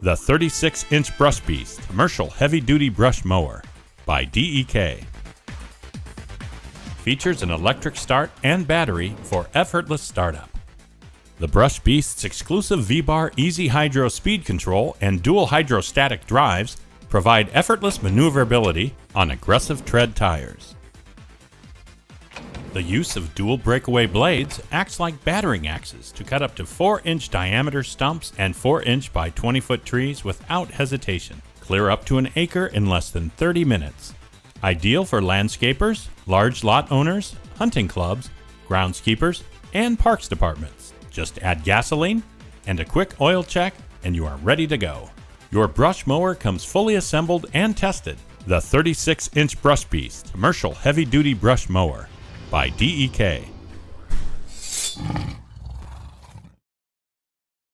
The 36-inch Brush Beast Commercial Heavy-Duty Brush Mower by DEK. Features an electric start and battery for effortless startup. The Brush Beast's exclusive V-Bar Easy Hydro speed control and dual hydrostatic drives provide effortless maneuverability on aggressive tread tires. The use of dual breakaway blades acts like battering axes to cut up to 4-inch diameter stumps and 4-inch by 20-foot trees without hesitation. Clear up to an acre in less than 30 minutes. Ideal for landscapers, large lot owners, hunting clubs, groundskeepers, and parks departments. Just add gasoline and a quick oil check and you are ready to go. Your brush mower comes fully assembled and tested. The 36-inch Brush Beast Commercial Heavy-Duty Brush Mower by DEK.